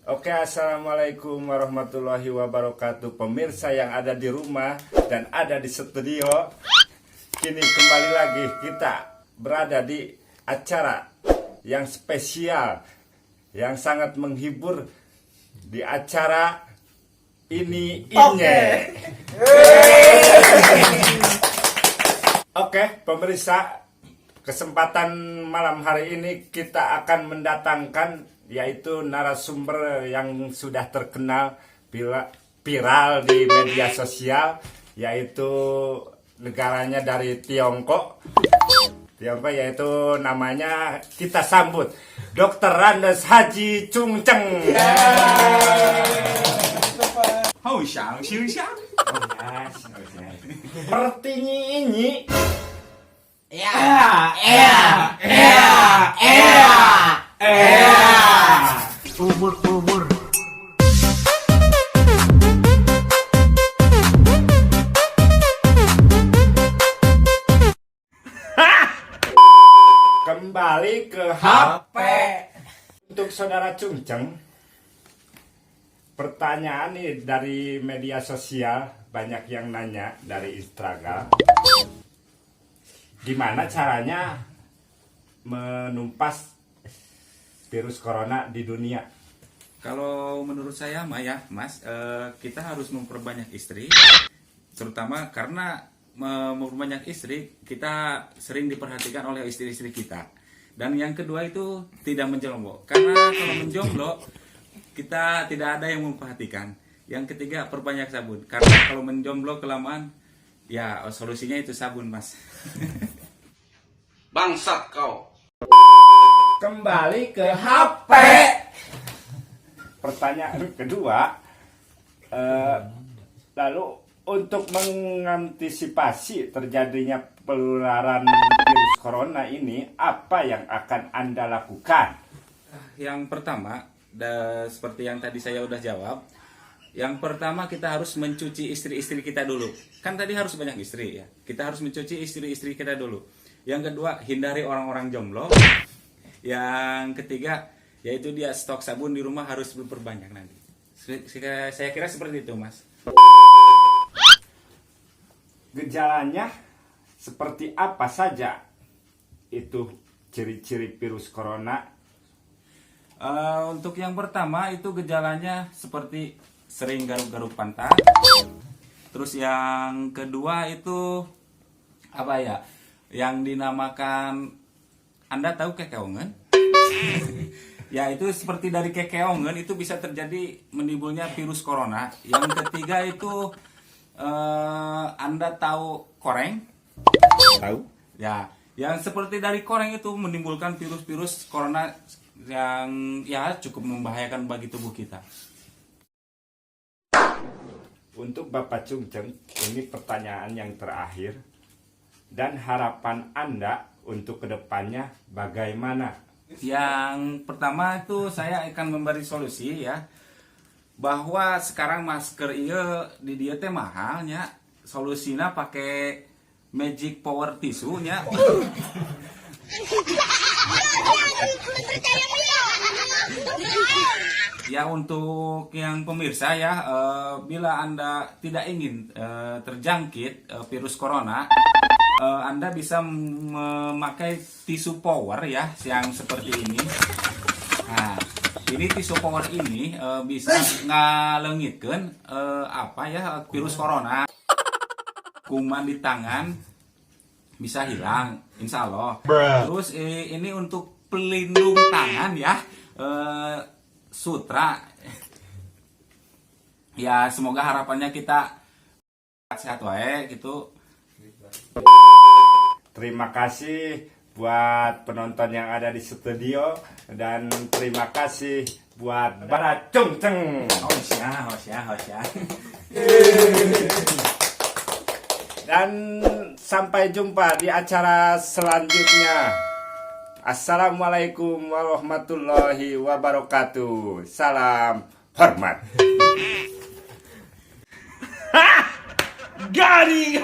Oke, assalamualaikum warahmatullahi wabarakatuh. Pemirsa yang ada di rumah dan ada di studio, kini kembali lagi kita berada di acara yang spesial, yang sangat menghibur, di acara ini Inye. Oke, pemirsa, kesempatan malam hari ini kita akan mendatangkan yaitu narasumber yang sudah terkenal viral di media sosial, yaitu negaranya dari Tiongkok, yaitu namanya kita sambut Dr. Randes Haji Chung Cheng. Hou xiang xing xiang. Sepertinya ini Umur. kembali ke HP. Untuk saudara Chung Cheng, pertanyaan nih dari media sosial, banyak yang nanya dari Instagram, gimana caranya menumpas virus corona di dunia? Kalau menurut saya Maya, Mas, kita harus memperbanyak istri, terutama karena memperbanyak istri kita sering diperhatikan oleh istri-istri kita. Dan yang kedua itu tidak menjomblo, karena kalau menjomblo kita tidak ada yang memperhatikan. Yang ketiga, perbanyak sabun, karena kalau menjomblo kelamaan, ya solusinya itu sabun, Mas. Bangsat kau. Kembali ke HP. Pertanyaan kedua, lalu untuk mengantisipasi terjadinya penularan virus corona ini, apa yang akan Anda lakukan? Yang pertama, seperti yang tadi saya udah jawab, yang pertama kita harus mencuci istri-istri kita dulu. Kan tadi harus banyak istri ya. Kita harus mencuci istri-istri kita dulu. Yang kedua, hindari orang-orang jomblo. Yang ketiga, yaitu dia stok sabun di rumah harus berbanyak nanti. Saya kira seperti itu, Mas. Gejalanya seperti apa saja itu ciri-ciri virus corona? Untuk yang pertama itu gejalanya seperti sering garuk-garuk pantat. Terus yang kedua itu apa ya? Yang dinamakan, Anda tahu kekeongan? Ya, itu seperti dari kekeongan itu bisa terjadi menimbulnya virus corona. Yang ketiga itu Anda tahu koreng? Tahu? Ya, yang seperti dari koreng itu menimbulkan virus-virus corona yang ya cukup membahayakan bagi tubuh kita. Untuk Bapak Chung Cheng, ini pertanyaan yang terakhir. Dan harapan Anda untuk kedepannya bagaimana? Yang pertama itu saya akan memberi solusi ya, bahwa sekarang masker iya di dia teh mahalnya, solusinya pakai magic power tisu nya. Ya, untuk yang pemirsa ya, bila Anda tidak ingin terjangkit virus corona, Anda bisa memakai tisu power ya, yang seperti ini. Nah, ini tisu power ini bisa ngalengitkan virus corona. Kuman di tangan bisa hilang, insya Allah. Terus ini untuk pelindung tangan ya, sutra. Ya, semoga harapannya kita sehat wae gitu. Terima kasih buat penonton yang ada di studio, dan terima kasih buat Bapak Chung Cheng. Hosya. Dan sampai jumpa di acara selanjutnya. Assalamualaikum warahmatullahi wabarakatuh. Salam hormat. Garing.